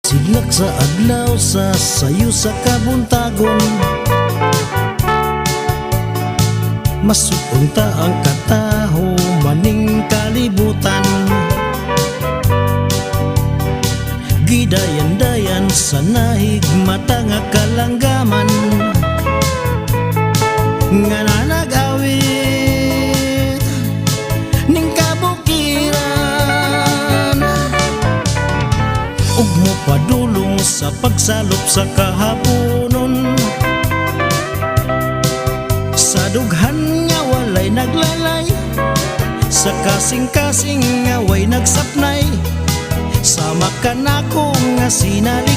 Silak sa adlaw sa sayo sa kabuntagon, masuong ta ang kataho maning kalibutan. Gidayan-dayan sa nahigmata nga kalanggaman, nga nanag-awit ning kabukiran, ug mo padulong sa pagsalop sa kahaponon. Sa dughan nga walay naglalay, sa kasing-kasing nga way nagsapnay, sama ka na ko nga sinali.